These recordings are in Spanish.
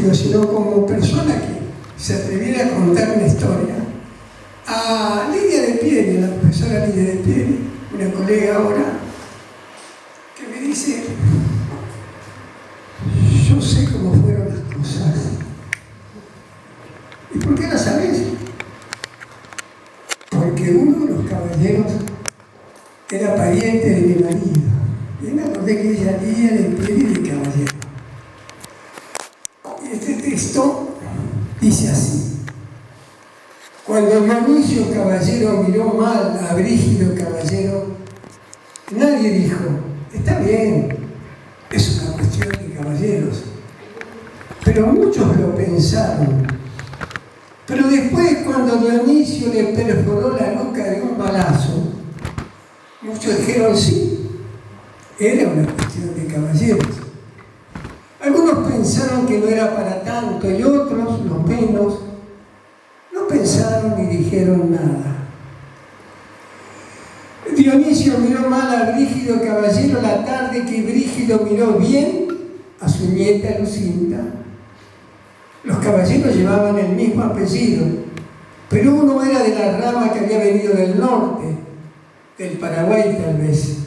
Brígido, sino como persona que se atreviera a contar una historia, a Lidia de Pieri, a la profesora Lidia de Pieri, una colega ahora, que me dice: yo sé cómo fueron las cosas. ¿Y por qué las sabés? Porque uno de los caballeros era pariente de mi marido. Y me acordé que ella Lidia de Pieri de caballero. Y este texto dice así: cuando Dionisio Caballero miró mal a Brígido Caballero, nadie dijo: está bien, es una cuestión de caballeros. Pero muchos lo pensaron. Pero después, cuando Dionisio le perforó la nuca de un balazo, muchos dijeron: sí, era una cuestión de caballeros. Algunos pensaron que no era para tanto y otros, los menos, no pensaron ni dijeron nada. Dionisio miró mal a Brígido Caballero la tarde que Brígido miró bien a su nieta Lucinda. Los caballeros llevaban el mismo apellido, pero uno era de la rama que había venido del norte, del Paraguay tal vez,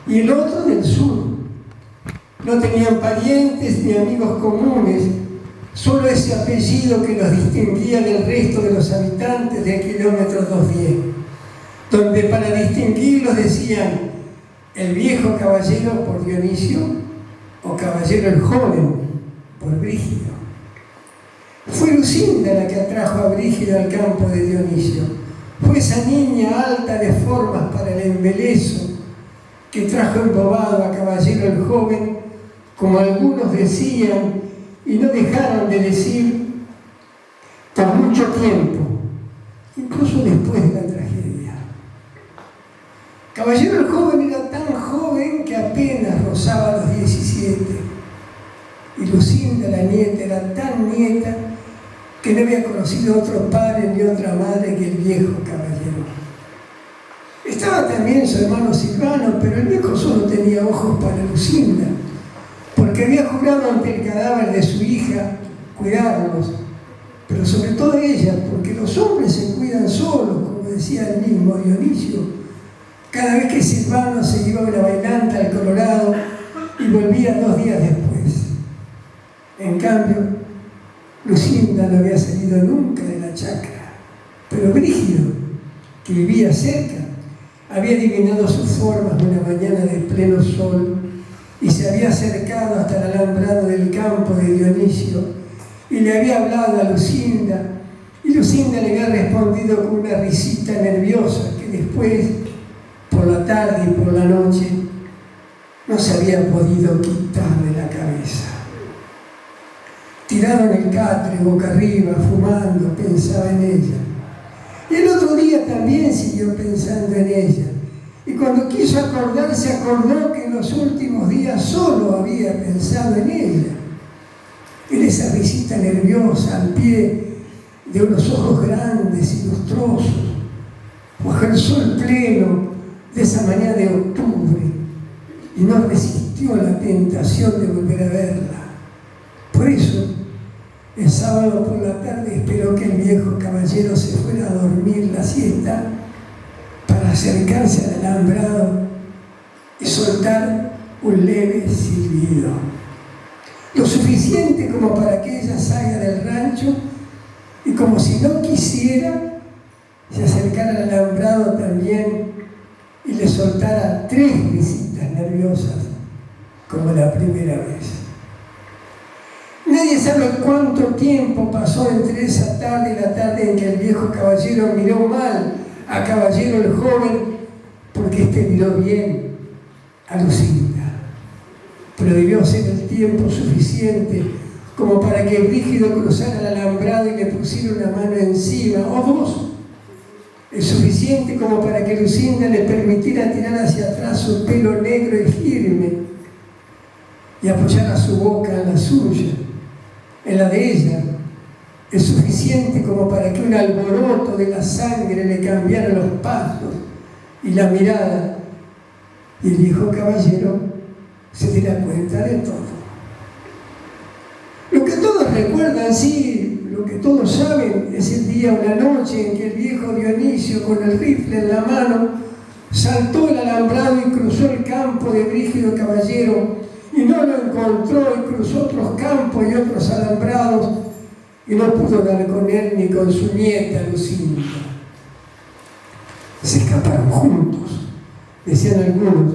y el otro del sur. No tenían parientes ni amigos comunes, solo ese apellido que los distinguía del resto de los habitantes de kilómetro 210, donde para distinguirlos decían el viejo caballero por Dionisio o caballero el joven por Brígido. Fue Lucinda la que atrajo a Brígido al campo de Dionisio. Fue esa niña alta de formas para el embeleso que trajo embobado a caballero el joven, como algunos decían y no dejaron de decir por mucho tiempo, incluso después de la tragedia. Caballero el joven era tan joven que apenas rozaba los 17, y Lucinda la nieta era tan nieta que no había conocido otro padre ni otra madre que el viejo caballero. Estaba también su hermano Silvano, pero el viejo solo tenía ojos para Lucinda, porque había jurado ante el cadáver de su hija cuidarlos, pero sobre todo ella, porque los hombres se cuidan solos, como decía el mismo Dionisio, cada vez que Silvano se iba a una bailanta al Colorado y volvía 2 días después. En cambio, Lucinda no había salido nunca de la chacra, pero Brígido, que vivía cerca, había adivinado sus formas una mañana de pleno sol y se había acercado hasta el alambrado del campo de Dionisio y le había hablado a Lucinda, y Lucinda le había respondido con una risita nerviosa que después, por la tarde y por la noche, no se había podido quitar de la cabeza. Tirado en el catre, boca arriba, fumando, pensaba en ella. Y el otro día también siguió pensando en ella. Y cuando quiso acordarse, acordó que en los últimos días solo había pensado en ella. En esa risita nerviosa al pie de unos ojos grandes y lustrosos, bajo el sol pleno de esa mañana de octubre, y no resistió la tentación de volver a verla. Por eso, el sábado por la tarde esperó que el viejo caballero se fuera a dormir la siesta para acercarse al alambrado y soltar un leve silbido, lo suficiente como para que ella salga del rancho y, como si no quisiera, se acercara al alambrado también y le soltara 3 risitas nerviosas como la primera vez. Nadie sabe cuánto tiempo pasó entre esa tarde y la tarde en que el viejo caballero miró mal a caballero el joven, porque éste miró bien a Lucinda. Pero debió ser el tiempo suficiente como para que Brígido cruzara el alambrado y le pusiera una mano encima, o 2. Es suficiente como para que Lucinda le permitiera tirar hacia atrás su pelo negro y firme y apoyara su boca en la suya, en la de ella. Es suficiente como para que un alboroto de la sangre le cambiara los pasos y la mirada, y el viejo caballero se diera cuenta de todo. Lo que todos recuerdan, sí, lo que todos saben, es el día o la noche en que el viejo Dionisio, con el rifle en la mano, saltó el alambrado y cruzó el campo de Brígido Caballero, y no lo encontró y cruzó otros campos y otros alambrados, y no pudo dar con él ni con su nieta Lucinda. Se escaparon juntos, decían algunos.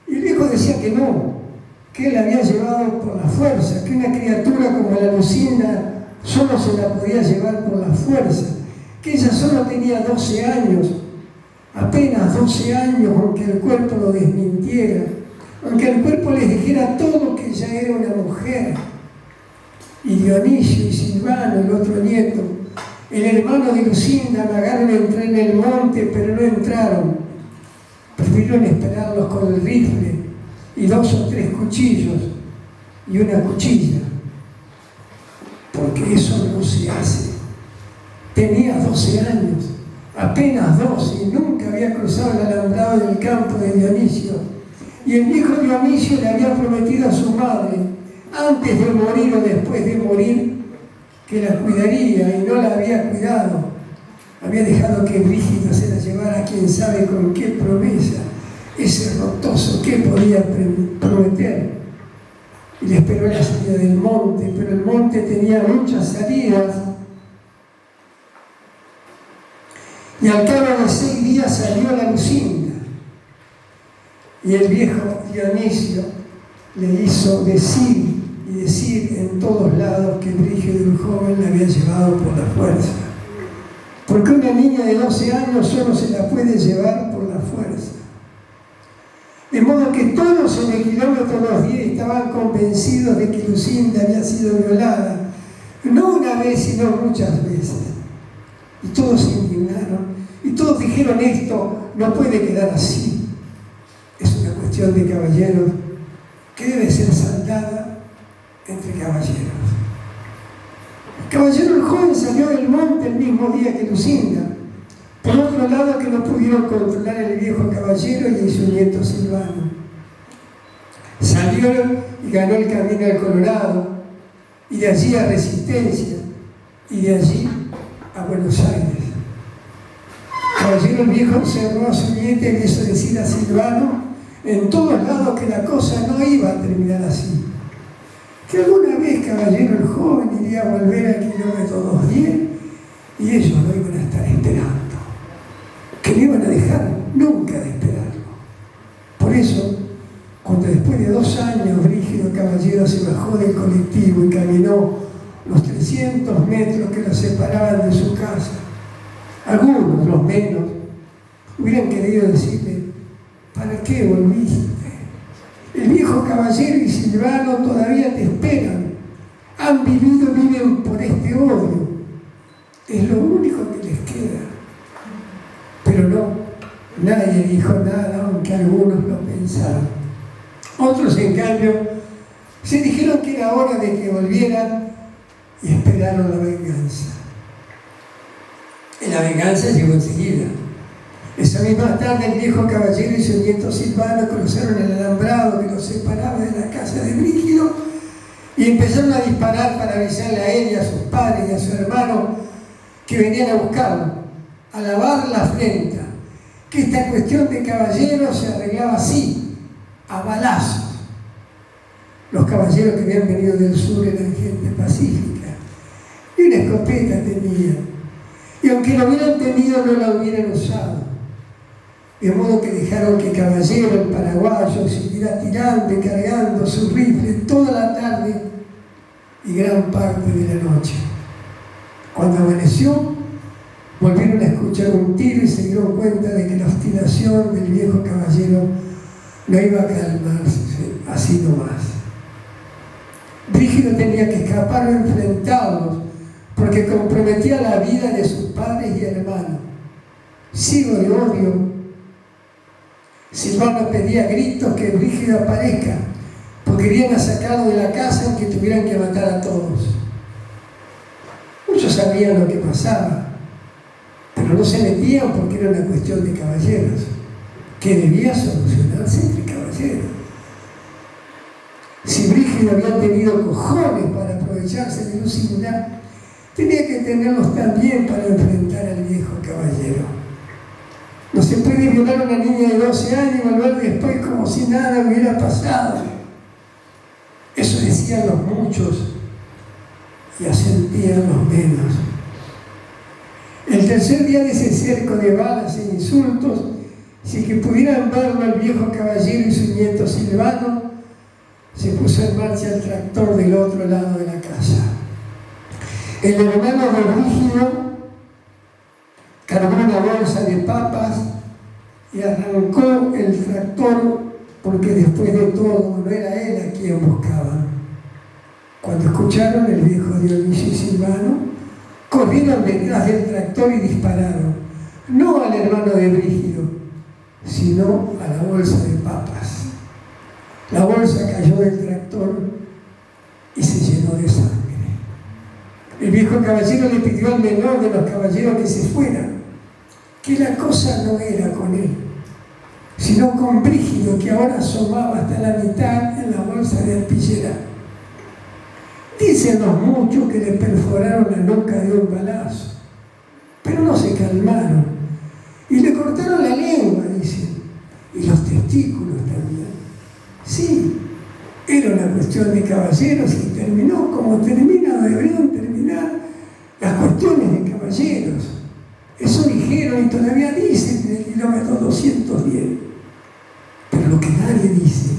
Y el viejo decía que no, que él la había llevado por la fuerza, que una criatura como la Lucinda solo se la podía llevar por la fuerza, que ella solo tenía 12 años, apenas 12 años, aunque el cuerpo lo desmintiera, aunque el cuerpo les dijera todo que ella era una mujer. Y Dionisio y Silvano, el otro nieto, el hermano de Lucinda, amagaron entrar en el monte, pero no entraron. Prefirieron esperarlos con el rifle y 2 o 3 cuchillos y una cuchilla, porque eso no se hace. Tenía 12 años, apenas 12, y nunca había cruzado el alambrado del campo de Dionisio. Y el viejo Dionisio le había prometido a su madre, antes de morir o después de morir, que la cuidaría, y no la había cuidado. Había dejado que Brígido se la llevara, quién sabe con qué promesa. Ese rotoso, ¿qué podía prometer? Y le esperó la salida del monte, pero el monte tenía muchas salidas. Y al cabo de 6 días salió la Lucinda. Y el viejo Dionisio le hizo decir y decir en todos lados que Brígido, el joven, la había llevado por la fuerza. Porque una niña de 12 años solo se la puede llevar por la fuerza. De modo que todos en el kilómetro 210 estaban convencidos de que Lucinda había sido violada, no una vez, sino muchas veces. Y todos se indignaron, y todos dijeron: esto no puede quedar así. Es una cuestión de caballeros que debe ser saldada entre caballeros. El caballero el joven salió del monte el mismo día que Lucinda. Por otro lado, que no pudieron controlar el viejo caballero y su nieto Silvano. Salieron y ganó el camino al Colorado, y de allí a Resistencia, y de allí a Buenos Aires. El caballero el viejo observó a su nieta y le hizo decir a Silvano en todos lados que la cosa no iba a terminar así. Que alguna vez, caballero el joven, iría a volver al kilómetro 210 y ellos lo iban a estar esperando. Que no iban a dejar nunca de esperarlo. Por eso, cuando después de 2 años Brígido Caballero se bajó del colectivo y caminó los 300 metros que lo separaban de su casa, algunos, los menos, hubieran querido decirle: ¿para qué volviste? El viejo caballero y Silvano todavía te esperan. Han vivido, viven por este odio. Es lo único que les queda. Pero no, nadie dijo nada, aunque algunos lo pensaron. Otros, en cambio, se dijeron que era hora de que volvieran y esperaron la venganza. Y la venganza llegó enseguida. Esa misma tarde el viejo caballero y su nieto Silvano cruzaron el alambrado que los separaba de la casa de Brígido y empezaron a disparar para avisarle a él y a sus padres y a su hermano que venían a buscarlo, a lavar la afrenta, que esta cuestión de caballeros se arreglaba así, a balazos. Los caballeros que habían venido del sur eran gente pacífica y una escopeta tenían, y aunque lo hubieran tenido no la hubieran usado. De modo que dejaron que Caballero, el paraguayo, siguiera tirando y cargando su rifle toda la tarde y gran parte de la noche. Cuando amaneció, volvieron a escuchar un tiro y se dieron cuenta de que la obstinación del viejo caballero no iba a calmarse así nomás. Brígido tenía que escapar o enfrentarlos, porque comprometía la vida de sus padres y hermanos. Ciego de odio, Silvano pedía a gritos que Brígido aparezca, porque querían sacarlo de la casa aunque tuvieran que matar a todos. Muchos sabían lo que pasaba, pero no se metían porque era una cuestión de caballeros, que debía solucionarse entre caballeros. Si Brígido Brígido había tenido cojones para aprovecharse de lo singular, tenía que tenerlos también para enfrentar al viejo caballero. No se puede violar a una niña de 12 años y volver después como si nada hubiera pasado. Eso decían los muchos y asentían los menos. El tercer día de ese cerco de balas e insultos, sin que pudieran verlo el viejo caballero y su nieto Silvano, se puso en marcha el tractor del otro lado de la casa. El hermano de Brígido cargó una bolsa de papas y arrancó el tractor, porque después de todo no era él a quien buscaban. Cuando escucharon, el viejo Dionisio y Silvano corrieron detrás del tractor y dispararon, no al hermano de Brígido, sino a la bolsa de papas. La bolsa cayó del tractor y se llenó de sangre. El viejo caballero le pidió al menor de los caballeros que se fuera, que la cosa no era con él, sino con Brígido, que ahora asomaba hasta la mitad en la bolsa de arpillera. Dicen los muchos que le perforaron la nuca de un balazo, pero no se calmaron y le cortaron la lengua, dicen, y los testículos también. Sí, era una cuestión de caballeros y terminó como deberían terminar las cuestiones de caballeros. Eso dijeron y todavía dicen en el kilómetro 210. Pero lo que nadie dice,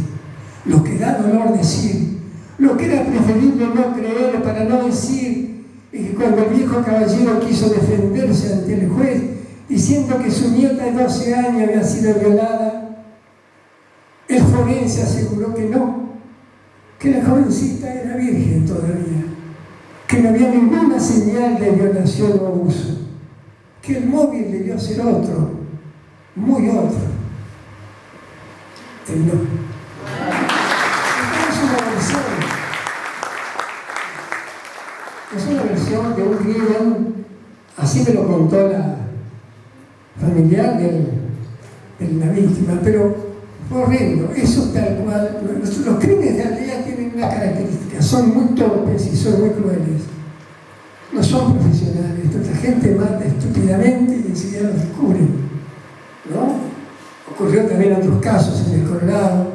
lo que da dolor decir, lo que era preferible no creer para no decir, es que cuando el viejo caballero quiso defenderse ante el juez, diciendo que su nieta de 12 años había sido violada, el forense aseguró que no, que la jovencita era virgen todavía, que no había ninguna señal de violación o abuso, que el móvil debió ser otro, muy otro. Terminó. Es una versión de un crimen, así me lo contó la familiar de la víctima, pero fue horrendo. Eso tal cual. Los crímenes de aldea tienen una característica: son muy torpes y son muy crueles. No son profesionales. Esta gente mata estúpidamente y enseguida lo descubren, ¿no? Ocurrió también otros casos en el Colorado,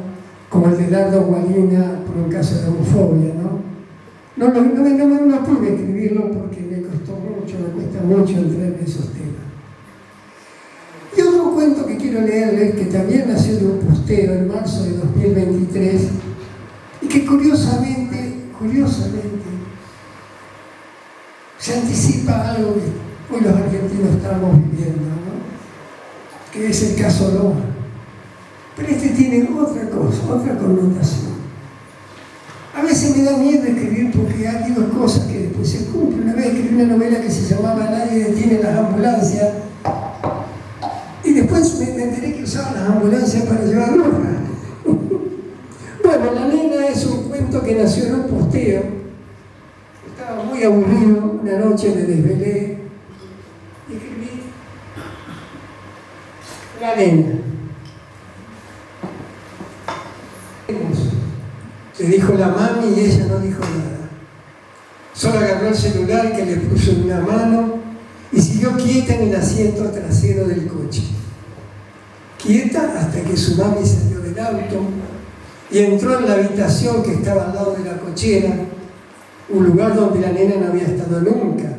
como el de Dardo Gualina por un caso de homofobia, ¿no? No pude escribirlo porque me costó mucho, me cuesta mucho entrar en esos temas. Y otro cuento que quiero leerles, que también nació de un posteo en marzo de 2023, y que curiosamente, se anticipa algo que hoy los argentinos estamos viviendo, ¿no? Que es el caso Loma. Pero este tiene otra cosa, otra connotación. A veces me da miedo escribir porque digo cosas que después se cumplen. Una vez escribí una novela que se llamaba Nadie detiene las ambulancias, y después me enteré que usaban las ambulancias para llevar ropa. Bueno, La Nena es un cuento que nació en un posteo. Estaba muy aburrido, una noche me desvelé y escribí La Nena. Le dijo la mami y ella no dijo nada. Solo agarró el celular que le puso en una mano y siguió quieta en el asiento trasero del coche. Quieta hasta que su mami salió del auto y entró en la habitación que estaba al lado de la cochera, un lugar donde la nena no había estado nunca,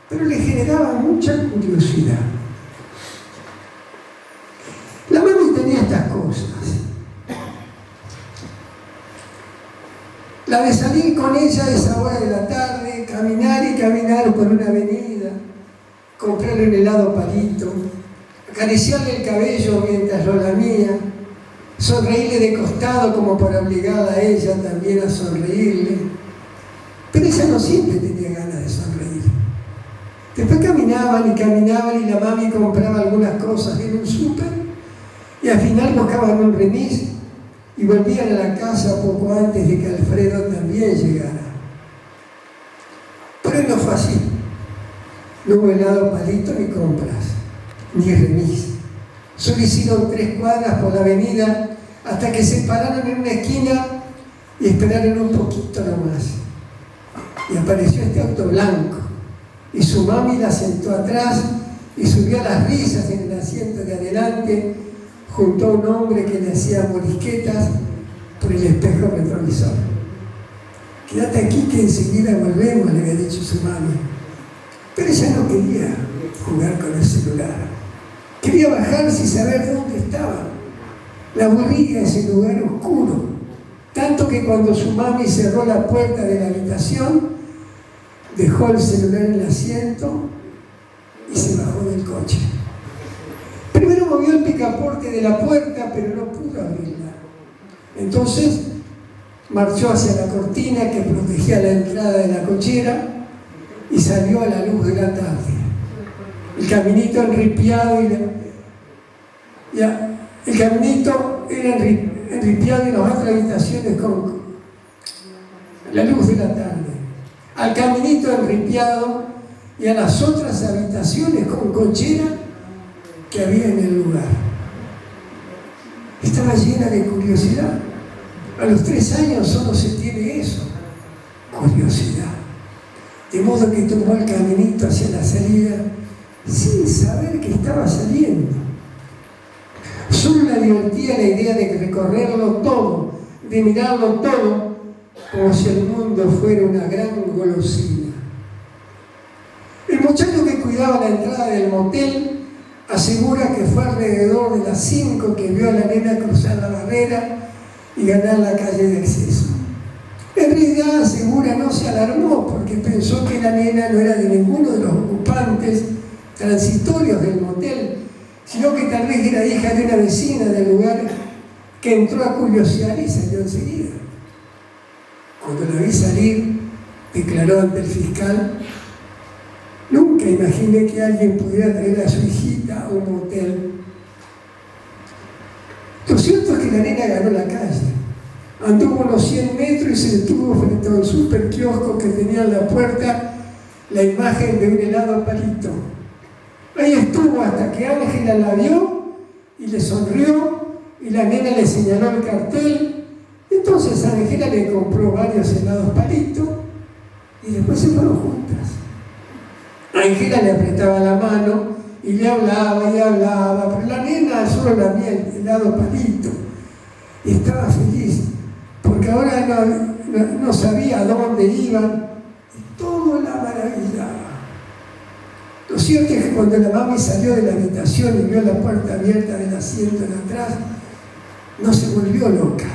pero le generaba mucha curiosidad. La mami tenía estas cosas. La de salir con ella a esa hora de la tarde, caminar y caminar por una avenida, comprarle un helado Palito, acariciarle el cabello mientras lo lamía, sonreírle de costado como para obligarla a ella también a sonreírle. Pero ella no siempre tenía ganas de sonreír. Después caminaban y la mami compraba algunas cosas en un súper y al final buscaban un remis y volvían a la casa poco antes de que Alfredo también llegara. Pero no fue así. No hubo helado Palito ni compras, ni remis. Solo hicieron 3 cuadras por la avenida hasta que se pararon en una esquina Y esperaron un poquito nomás. Y apareció este auto blanco. Y su mami la sentó atrás y subió a las risas en el asiento de adelante junto a un hombre que le hacía morisquetas por el espejo retrovisor. Quédate aquí que enseguida volvemos, le había dicho su mami. Pero ella no quería jugar con el celular. Quería bajarse y saber dónde estaba. La aburría ese lugar oscuro. Tanto que cuando su mami cerró la puerta de la habitación, dejó el celular en el asiento y se bajó del coche. Primero movió el picaporte de la puerta, pero no pudo abrirla. Entonces marchó hacia la cortina que protegía la entrada de la cochera y salió a la luz de la tarde. El caminito enripiado el caminito era enripiado en las otras habitaciones con la luz de la tarde. Al caminito enripiado y a las otras habitaciones con cochera que había en el lugar. Estaba llena de curiosidad. A los 3 años solo se tiene eso, curiosidad. De modo que tomó el caminito hacia la salida sin saber que estaba saliendo. Solo le divertía la idea de recorrerlo todo, de mirarlo todo, como si el mundo fuera una gran golosina. El muchacho que cuidaba la entrada del motel asegura que fue alrededor de las 5 que vio a la nena cruzar la barrera y ganar la calle de acceso. En realidad, asegura, no se alarmó porque pensó que la nena no era de ninguno de los ocupantes transitorios del motel, sino que tal vez era hija de una vecina del lugar que entró a curiosear y salió enseguida. Cuando la vi salir, declaró ante el fiscal: nunca imaginé que alguien pudiera traer a su hijita a un motel. Lo cierto es que la nena ganó la calle. Anduvo unos 100 metros y se detuvo frente a un super kiosco que tenía en la puerta la imagen de un helado palito. Ahí estuvo hasta que Ángela la vio y le sonrió y la nena le señaló el cartel. Entonces Ángela le compró varios helados palito y después se fueron juntas. Ángela le apretaba la mano y le hablaba, pero la nena solo lamía el helado palito y estaba feliz porque ahora no sabía a dónde iban y todo la maravillaba. Lo cierto es que cuando la mami salió de la habitación y vio la puerta abierta del asiento de atrás, no se volvió loca,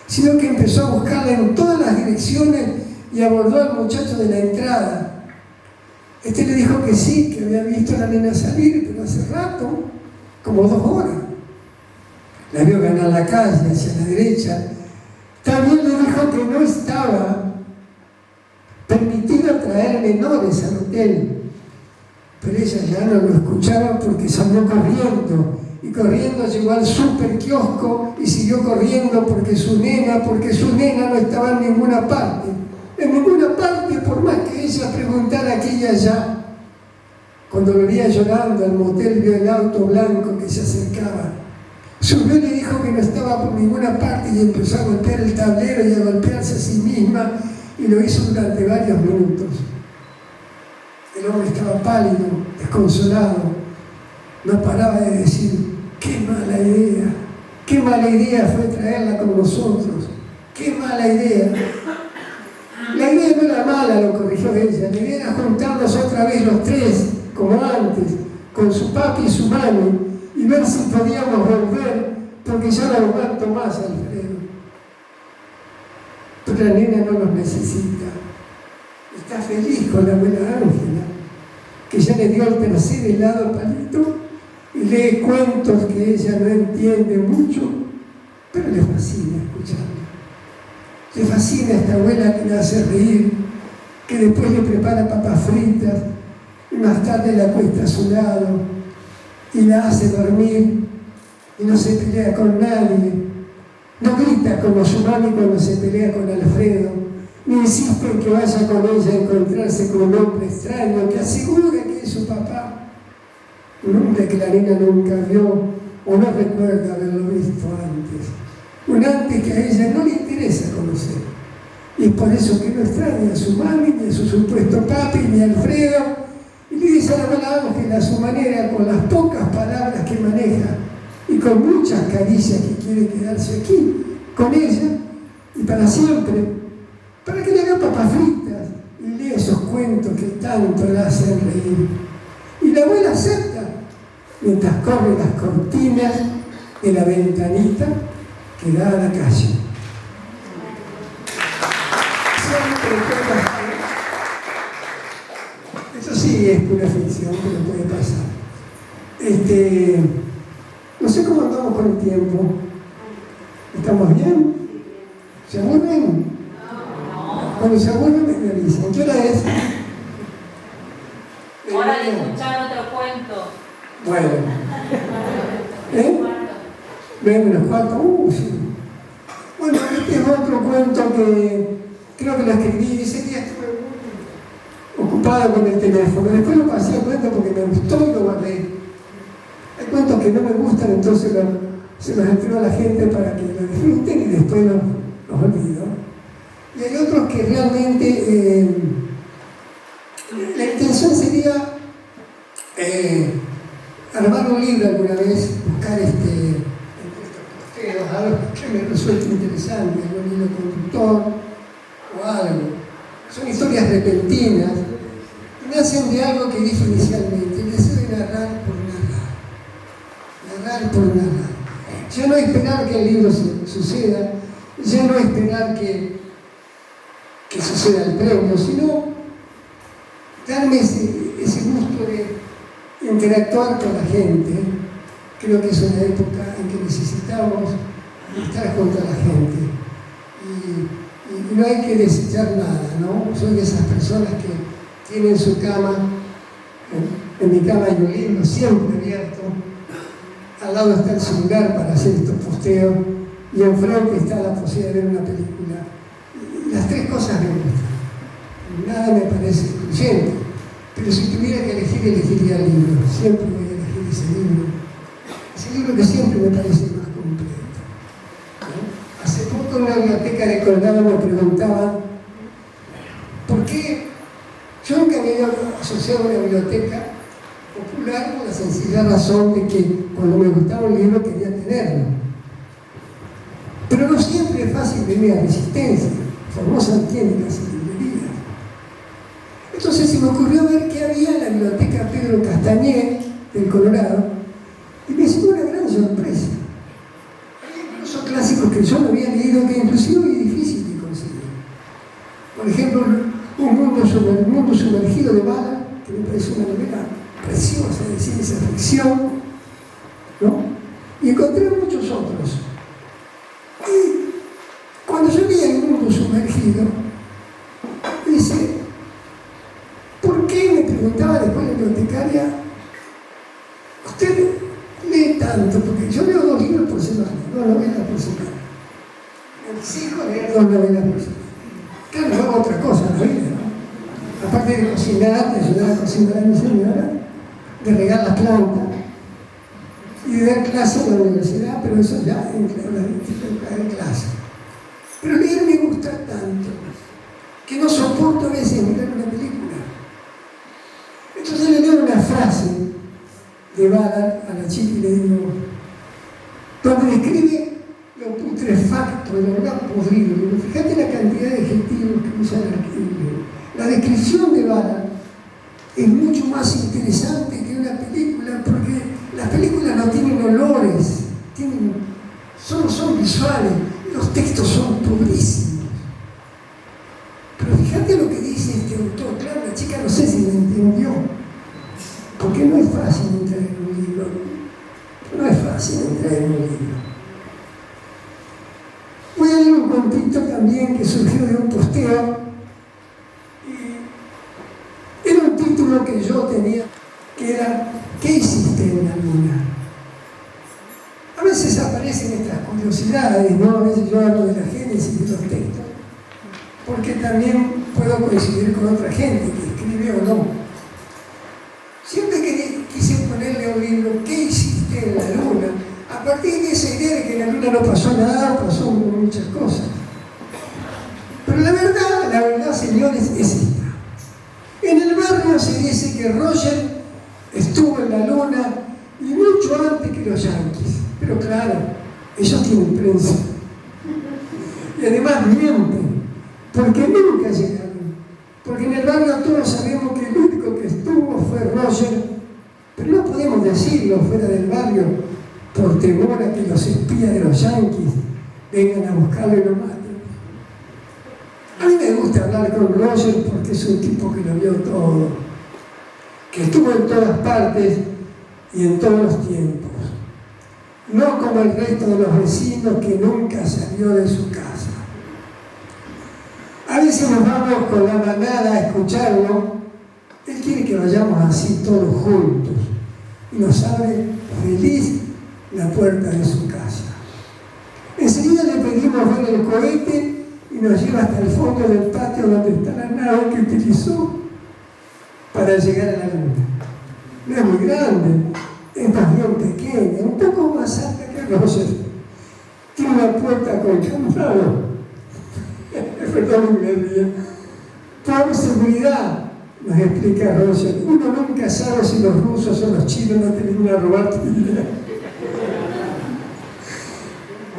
sino que empezó a buscarla en todas las direcciones y abordó al muchacho de la entrada. Este le dijo que sí, que había visto a la nena salir, pero hace rato, como 2 horas. La vio ganar la calle hacia la derecha. También le dijo que no estaba permitido traer menores al hotel. Pero ella ya no lo escuchaba porque salió corriendo. Y corriendo llegó al super kiosco y siguió corriendo porque su nena no estaba en ninguna parte. En ninguna parte, por más que ella preguntara aquí y allá. Cuando lo veía llorando al motel, vio el auto blanco que se acercaba. Subió y le dijo que no estaba por ninguna parte y empezó a golpear el tablero y a golpearse a sí misma y lo hizo durante varios minutos. El hombre estaba pálido, desconsolado. No paraba de decir: qué mala idea fue traerla con nosotros, qué mala idea. La idea no era mala, lo corrigió ella, la idea era juntarnos otra vez los 3, como antes, con su papi y su mami, y ver si podíamos volver, porque ya no aguanto más, Alfredo. Pero la nena no los necesita. Está feliz con la abuela Ángela, que ya le dio el tercer helado palito y lee cuentos que ella no entiende mucho, pero le fascina escucharla. Le fascina esta abuela que la hace reír, que después le prepara papas fritas y más tarde la acuesta a su lado y la hace dormir y no se pelea con nadie. No grita como su mami cuando se pelea con Alfredo, ni insiste en que vaya con ella a encontrarse con un hombre extraño que asegura que es su papá, un hombre que la nena nunca vio o no recuerda haberlo visto antes. un antes que a ella no le interesa conocer. Y es por eso que no extraña a su mami, ni a su supuesto papi, ni a Alfredo. Y le dice a la abuela Ángela a su manera, con las pocas palabras que maneja y con muchas caricias que quiere quedarse aquí, con ella y para siempre, para que le haga papas fritas y lea esos cuentos que tanto le hacen reír. Y la abuela acepta, mientras corren las cortinas de la ventanita que da a la calle. Eso sí es pura ficción, pero puede pasar. No sé cómo andamos con el tiempo. ¿Estamos bien? ¿Se aburren? No. Cuando se aburren me avisan. ¿Qué hora es? Hora de escuchar otro cuento. Bueno. 9 menos cuarto. Sí. Bueno, este es otro cuento que creo que lo escribí. Ese día estuve muy ocupado con el teléfono. Después lo pasé a cuento porque me gustó y lo guardé. Hay cuentos que no me gustan, entonces se los entrego a la gente para que lo disfruten y después los olvido. Y hay otros que realmente la intención sería armar un libro alguna vez, buscar entre estos posteos, algo que me resulte interesante, algún hilo conductor o algo. Son historias repentinas que nacen de algo que dije inicialmente, el deseo de narrar por narrar. Ya no esperar que el libro suceda, ya no esperar que suceda el premio, sino darme ese gusto de interactuar con la gente. Creo que es una época en que necesitamos estar junto a la gente. Y no hay que desechar nada, ¿no? Soy de esas personas que tienen su cama, en mi cama hay un libro siempre abierto. Al lado está el celular para hacer estos posteos y enfrente está la posibilidad de ver una película. Y las tres cosas me gustan. Nada me parece excluyente, pero si tuviera que elegir, elegiría el libro. Siempre voy a elegir ese libro. Ese libro que siempre me parece más completo. ¿No? Hace poco en una biblioteca de Colgado me preguntaban por qué yo nunca me había asociado a una biblioteca popular por la sencilla razón de que cuando me gustaba un libro quería tenerlo. Pero no siempre es fácil venir a Resistencia. Formosa tiene casi librerías. Entonces se me ocurrió ver qué había en la biblioteca Pedro Castañer del Colorado y me hizo una gran sorpresa. Hay incluso clásicos que yo no había leído que inclusive es difícil de conseguir. Por ejemplo, Un mundo sumergido de Bala, que me parece una novela preciosa de ciencia ficción, ¿no? Y encontré muchos otros. Y cuando yo leía El mundo sumergido, dice, ¿por qué? Me preguntaba después la bibliotecaria, ¿usted lee tanto? Porque yo leo 2 libros por semana, 2 novelas por semana. Me exijo leer 2 novelas por semana. Claro, no hago otra cosa, ¿no? Aparte de cocinar, de ayudar a cocinar a mi señora, de regar las plantas y de dar clases en la universidad, pero eso ya en clase. Pero leer me gusta tanto que no soporto a veces mirar una película. Entonces le leo una frase de Ballard a la chica y le digo, donde describe lo putrefacto, el olor podrido. Pero fíjate la cantidad de adjetivos que usa la descripción de Ballard es mucho más interesante que una película, porque las películas no tienen olores, solo son visuales, los textos son pobrísimos. Pero fíjate lo que dice este autor. Claro, la chica no sé si lo entendió, porque no es fácil entrar en un libro. No es fácil entrar en un libro. Voy a leer un cuentito también que surgió de un posteo. Era un título que yo tenía, que era ¿qué hiciste en la luna? A veces aparecen estas curiosidades, ¿no? A veces yo hablo de la génesis de los textos, porque también puedo coincidir con otra gente que escribe o no. Siempre que quise ponerle a un libro ¿qué hiciste en la luna? partir de esa idea de que en la luna no pasó nada, pasó muchas cosas. Pero la verdad, señores, es esta. En el barrio se dice que Roger estuvo en la luna y mucho antes que los yanquis. Pero claro, ellos tienen prensa. Y además mienten, porque nunca llegaron. Porque en el barrio todos sabemos que el único que estuvo fue Roger, pero no podemos decirlo fuera del barrio por temor a que los espías de los yanquis vengan a buscarlo y lo maten. A mí me gusta hablar con Roger porque es un tipo que lo vio todo, que estuvo en todas partes y en todos los tiempos. No como el resto de los vecinos que nunca salió de su casa. A veces nos vamos con la manada a escucharlo. Él quiere que vayamos así todos juntos y nos abre feliz la puerta de su casa. Enseguida le pedimos ver el cohete y nos lleva hasta el fondo del patio donde está la nave que utilizó para llegar a la luna. No es muy grande, es más bien pequeña, un poco más alta que Roger. Tiene una puerta con candado. Perdón, me ría. Por seguridad, nos explica Roger. Uno nunca sabe si los rusos o los chinos no te vienen a robar tu idea.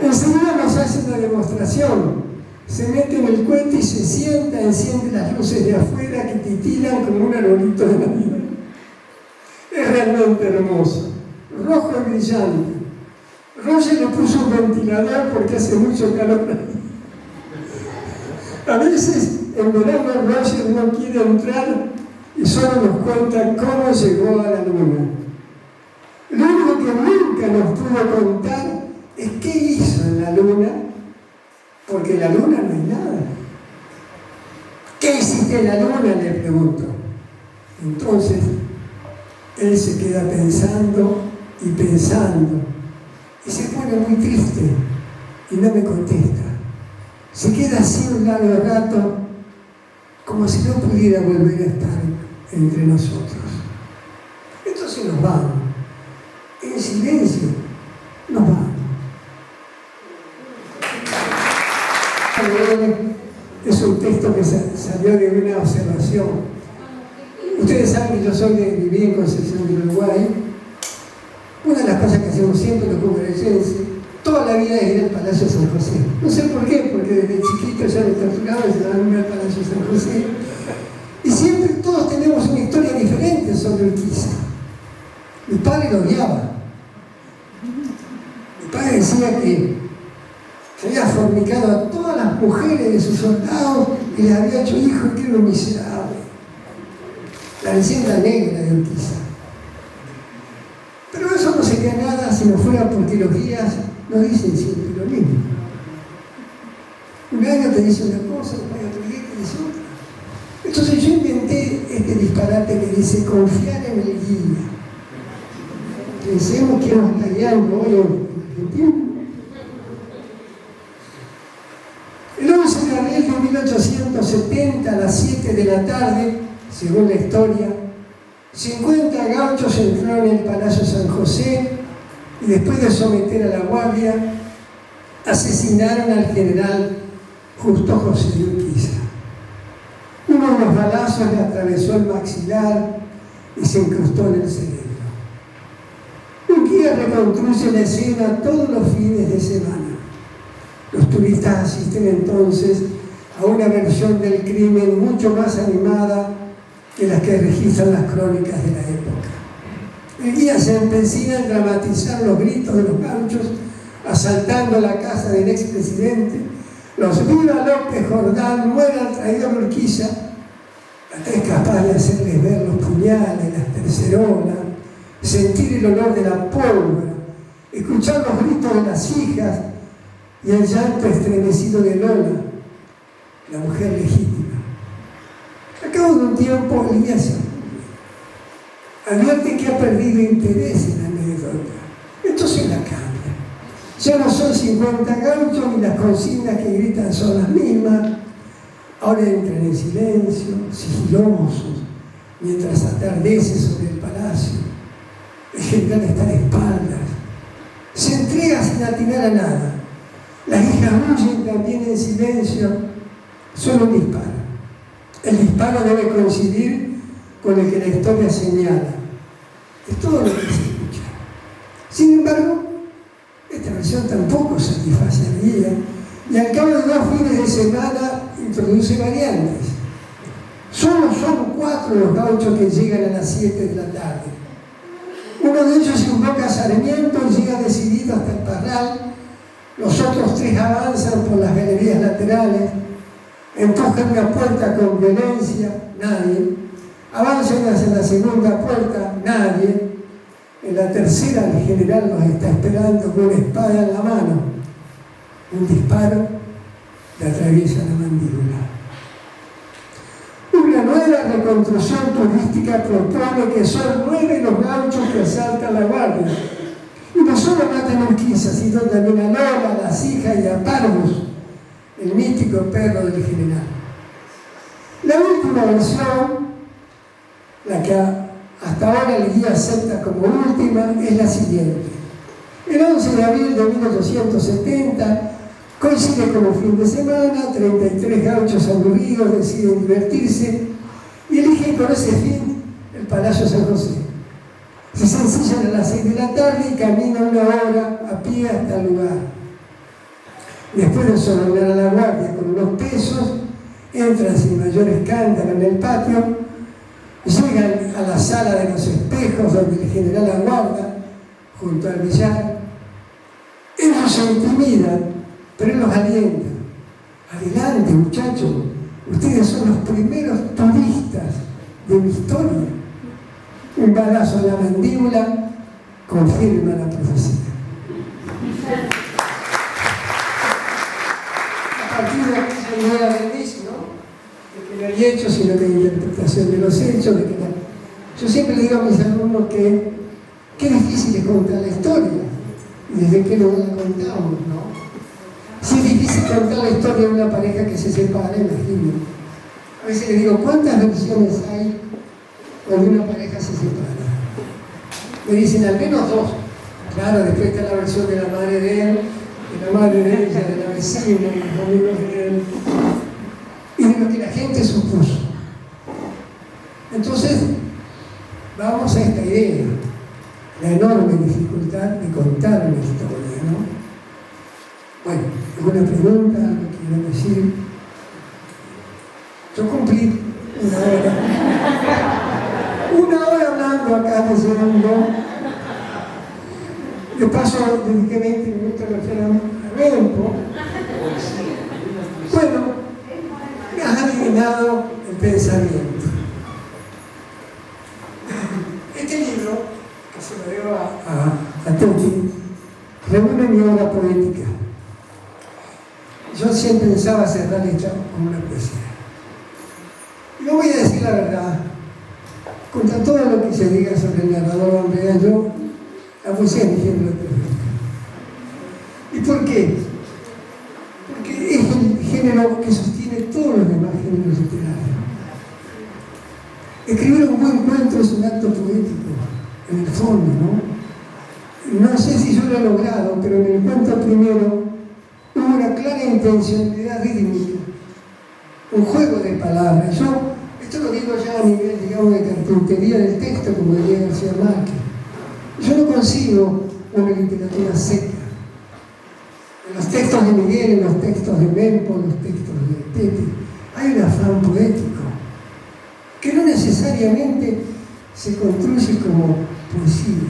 Enseguida nos hace una demostración. Se mete en el cohete y se sienta, enciende las luces de afuera que titilan como un arbolito de Navidad. Es realmente hermoso, rojo y brillante. Roger le puso un ventilador porque hace mucho calor. A veces en verano Roger no quiere entrar y solo nos cuenta cómo llegó a la luna. Lo único que nunca nos pudo contar es qué hizo en la luna, porque en la luna no hay nada. ¿Qué hiciste en la luna?, le pregunto. Entonces, él se queda pensando y pensando, y se pone muy triste y no me contesta. Se queda así un largo rato, como si no pudiera volver a estar entre nosotros. Entonces nos vamos, en silencio, nos vamos. Es un texto que salió de una observación. Ustedes saben que yo viví en Concepción del Uruguay. Una de las cosas que hacemos siempre los congresenses, toda la vida es ir al Palacio de San José. No sé por qué, porque desde chiquito ya me torturaba y se daban al Palacio de San José. Y siempre todos tenemos una historia diferente sobre Urquiza. Mi padre lo odiaba. Mi padre decía que había fornicado a todas las mujeres de sus soldados y les había hecho hijos, que era un miserable. La leyenda negra de Urquiza. Pero eso no sería nada si no fuera porque los guías no dicen siempre lo mismo. Un año te dice una cosa, un año otro día te dice otra. Entonces yo inventé este disparate que dice confiar en el guía. Pensemos que nos está guiando hoy en Argentina. El 11 de abril de 1870, a las 7 de la tarde, según la historia, 50 gauchos entraron en el Palacio San José y después de someter a la guardia, asesinaron al general Justo José de Urquiza. Uno de los balazos le atravesó el maxilar y se incrustó en el cerebro. Urquiza reconstruye la escena todos los fines de semana. Los turistas asisten entonces a una versión del crimen mucho más animada que las que registran las crónicas de la época. El guía se empecina en dramatizar los gritos de los gauchos asaltando la casa del expresidente, los viva López Jordán, muera el traidor Urquiza, hasta es capaz de hacerles ver los puñales, las tercerolas, sentir el olor de la pólvora, escuchar los gritos de las hijas y el llanto estremecido de Lola, la mujer legítima. Al cabo de un tiempo, el guía se advierte que ha perdido interés en la anécdota. Entonces la cambia. Ya no son 50 gauchos ni las consignas que gritan son las mismas. Ahora entran en silencio, sigilosos, mientras atardece sobre el palacio. El general está de espaldas. se entrega sin atinar a nada. Las hijas huyen también en silencio, solo un disparo. El disparo debe coincidir con el que la historia señala. Es todo lo que se escucha. Sin embargo, esta versión tampoco satisface al guía y al cabo de 2 fines de semana introduce variantes. Solo son 4 los gauchos que llegan a las 7 de la tarde. Uno de ellos invoca a Sarmiento y llega decidido hasta el Parral. Los otros 3 avanzan por las galerías laterales, empujan una puerta con violencia, nadie. Avanzan hacia la segunda puerta, nadie. En la tercera el general los está esperando con una espada en la mano. Un disparo le atraviesa la mandíbula. Una nueva reconstrucción turística propone que son 9 los gauchos que asaltan la guardia. Y no solo matan a Urquiza, sino también a Lola, a las hijas y a Parvus, el mítico perro del general. La última versión, la que hasta ahora el guía acepta como última, es la siguiente. El 11 de abril de 1870 coincide como fin de semana, 33 gauchos aburridos deciden divertirse y eligen con ese fin el Palacio San José. Se ensillan a las 6 de la tarde y caminan 1 hora a pie hasta el lugar. Después de sobornar a la guardia con unos pesos, entran sin mayor escándalo en el patio, llegan a la sala de los espejos donde el general aguarda, junto al billar. Ellos se intimidan, pero él los alienta. Adelante, muchachos, ustedes son los primeros turistas de mi historia. Un balazo en la mandíbula confirma la profecía. A partir de aquí se idea del mismo, de que no hay hechos, sino que hay interpretación de los hechos. Yo siempre le digo a mis alumnos que qué difícil es contar la historia, y desde qué lugar la contamos, ¿no? Si es difícil contar la historia de una pareja que se separa, imagino. A veces le digo, ¿cuántas versiones hay cuando una pareja se separa? Me dicen, al menos 2. Claro, después está la versión de la madre de él, de la madre de ella, de la vecina, de los amigos de él, y de lo que la gente supuso. Entonces, vamos a esta idea, la enorme dificultad de contar una historia, ¿no? Bueno, ¿alguna pregunta? ¿Algo que quiero decir? Yo cumplí 1 hora. 1 hora hablando acá leyendo. De paso, dediqué 20 minutos a Rempo. Bueno, me has adivinado el pensamiento. Este libro, que se lo debo a Tuti, reúne mi obra poética. Yo siempre pensaba cerrar esto como una poesía. Y no voy a decir la verdad. Contra todo lo que se diga sobre el narrador Andrea, yo la poesía es mi género perfecto. ¿Y por qué? Porque es el género que sostiene todos los demás géneros literarios. Escribir un buen cuento es un acto poético, en el fondo, ¿no? No sé si yo lo he logrado, pero en el cuento primero hubo una clara intencionalidad rítmica, un juego de palabras. Esto lo digo ya a nivel, digamos, de carpintería del texto, como diría García Márquez. Yo no consigo una literatura seca. En los textos de Miguel, en los textos de Mempo, en los textos de Pepe, hay un afán poético que no necesariamente se construye como poesía,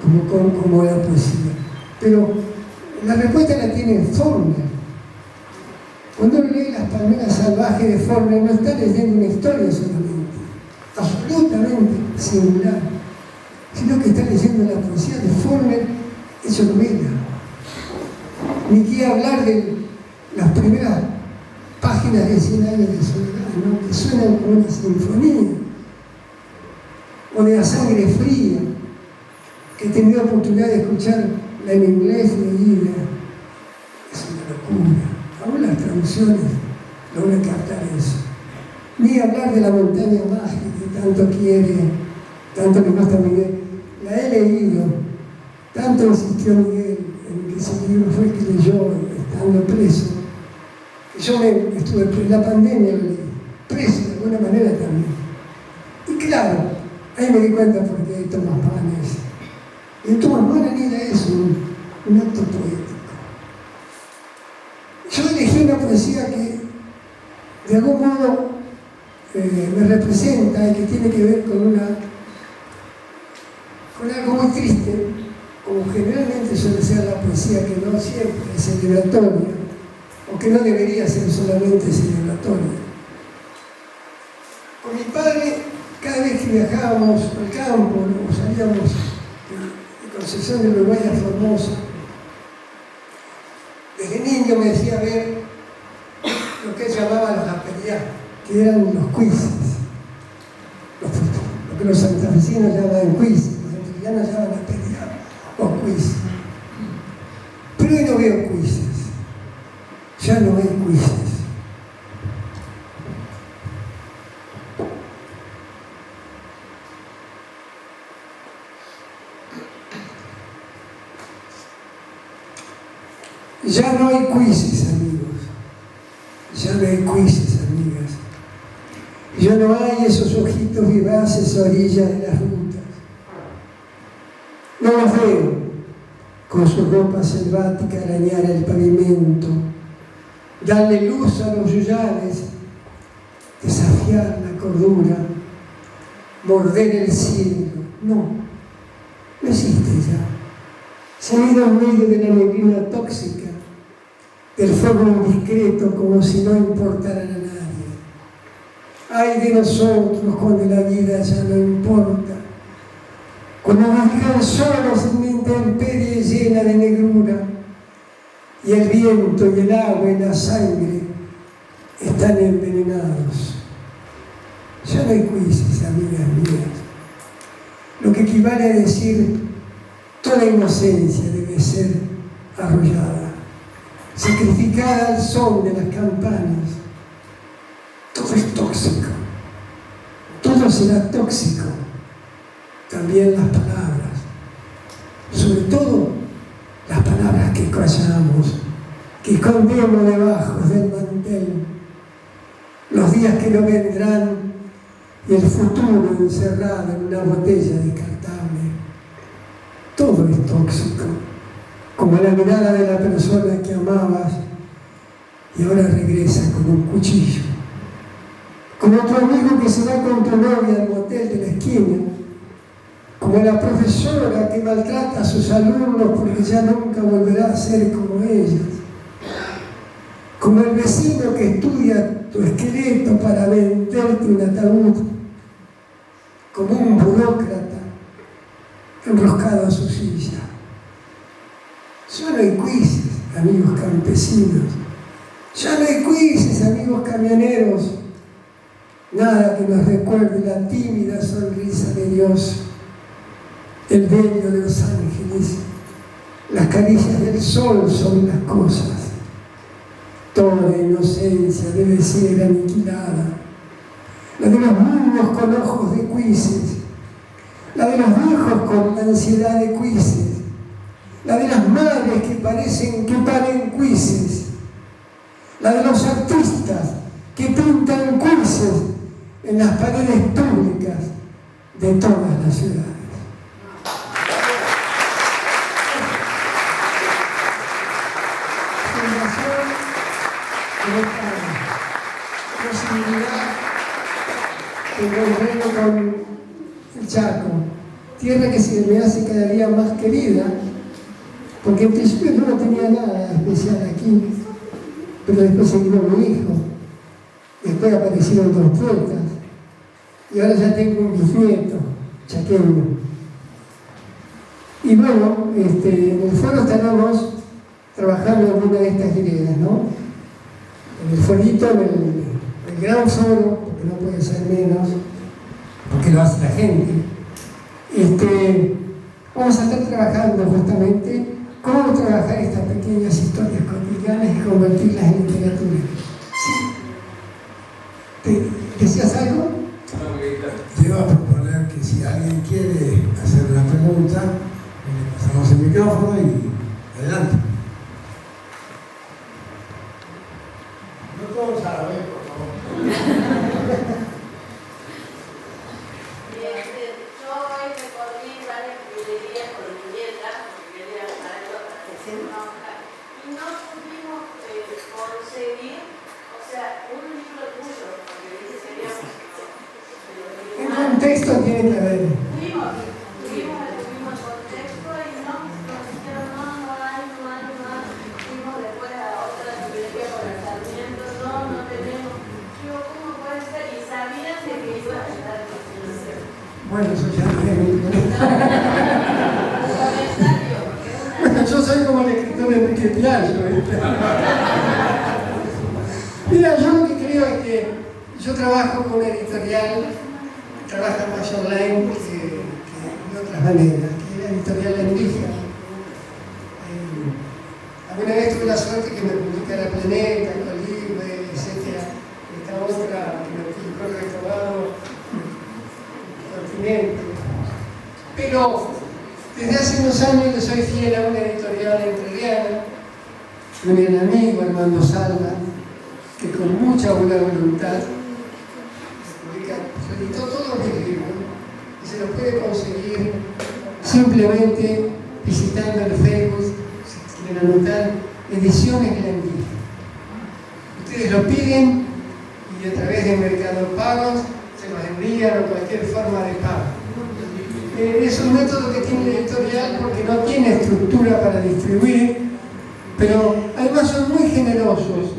como la poesía. Pero la respuesta la tiene Faulkner. Cuando uno lee Las palmeras salvajes de Faulkner, no está leyendo una historia solamente, absolutamente singular, sino que está leyendo la poesía de Faulkner hecho novela. Ni quiere hablar de las primeras páginas de 100 años de soledad, ¿no? Que suenan como una sinfonía, o de La sangre fría, que he tenido oportunidad de escuchar en inglés leída. Es una locura. Aún las traducciones logran captar eso. Ni hablar de La montaña mágica que tanto quiere, tanto le gusta a Miguel. La he leído, Tanto insistió Miguel en que ese libro fue el que leyó estando preso, que yo estuve en la pandemia, lo leí, preso de alguna manera también. Y claro, ahí me di cuenta por qué Tomás Mann es. Y Tomás Mann era eso, un acto poético. Yo elegí una poesía que de algún modo me representa y que tiene que ver con algo muy triste, como generalmente suele ser la poesía, que no siempre es celebratoria, o que no debería ser solamente celebratoria. Con mi padre, cada vez que viajábamos al campo, o salíamos de Concepción de Uruguay a Formosa, desde niño me decía ver lo que él llamaba los aperiá, que eran los quizzes, lo que los santafesinos llaman quizzes, los antiguianos llaman aperiá o quizzes. Pero hoy no veo quizzes, ya no hay quizzes. Ya no hay quizzes, amigos. Ya no hay quizzes, amigas. Ya no hay esos ojitos vivaces a orillas de las rutas. No los veo con su ropa selvática arañar el pavimento, darle luz a los yuyales, desafiar la cordura, morder el cielo. No existe ya. Se ha ido en medio de la neblina tóxica, del fuego indiscreto, como si no importaran a nadie. Ay de nosotros cuando la vida ya no importa, cuando vivirán solos en una intemperie llena de negrura, y el viento y el agua y la sangre están envenenados. Ya no hay quizzes, amigas mías. Lo que equivale a decir: toda inocencia debe ser arrollada, sacrificada al son de las campanas. Todo es tóxico, todo será tóxico, también las palabras, sobre todo las palabras que callamos, que escondemos debajo del mantel, los días que no vendrán y el futuro encerrado en una botella descartable. Todo es tóxico, como la mirada de la persona que amabas y ahora regresa con un cuchillo, como tu amigo que se va con tu novia al motel de la esquina, como la profesora que maltrata a sus alumnos porque ya nunca volverá a ser como ellas, como el vecino que estudia tu esqueleto para venderte un ataúd, como un burócrata enroscado a su silla. Ya no hay quizzes, amigos campesinos. Ya no hay quizzes, amigos camioneros. Nada que nos recuerde la tímida sonrisa de Dios, el bello de los ángeles, las caricias del sol sobre las cosas. Toda inocencia debe ser aniquilada. La de los niños con ojos de quizzes, la de los viejos con ansiedad de quizzes, la de las madres que parecen que paren quizzes, la de los artistas que pintan quizzes en las paredes públicas de todas las ciudades. Posibilidad de encontrarme con el Chaco, tierra que se me hace cada día más querida, porque en principio yo no tenía nada especial aquí, pero después se vino mi hijo, después aparecieron dos puertas, y ahora ya tengo un bisnieto chaqueño. Y bueno, en el foro estaremos trabajando en una de estas ideas, ¿no? En el forito, en el gran foro, porque no puede ser menos, porque lo hace la gente. Vamos a estar trabajando justamente cómo trabajar estas pequeñas historias cotidianas y convertirlas en literatura. ¿Sí? ¿Decías algo? Te iba a proponer que si alguien quiere hacer una pregunta, Le pasamos el micrófono y adelante. No todos a la vez, por favor. Yo hoy recorrí varias librerías con mi nieta, porque quería traerlo para enojar, y no pudimos conseguir, o sea, un libro tuyo, porque dice que queríamos. ¿Qué contexto tiene que haber? Tuvimos el contexto y nos dijeron no hay. Fuimos después a otra librería por el Sarmiento, no tenemos. Digo, ¿cómo puede ser? Y sabían de que iba a estar difícil. Bueno, eso ya no es mi Bueno, yo soy como el escritor de Enrique Piaggio, ¿viste? Mira, yo lo que creo es que yo trabajo con una editorial que trabaja más online que de otras maneras, que es la editorial Endija. Alguna vez tuve la suerte que me publicara Planeta, Colibre, etc. Esta otra que me publicó el Rectorado, Continente. Pero desde hace unos años le soy fiel a una editorial entrerriana, un gran amigo, Armando Salva, que con mucha buena voluntad editó todos mis libros y se los puede conseguir simplemente visitando el Facebook, si quieren anotar, Ediciones Endija. Ustedes lo piden y a través de Mercado Pagos se los envían o cualquier forma de pago. Es un método que tiene la editorial porque no tiene estructura para distribuir, pero además son muy generosos,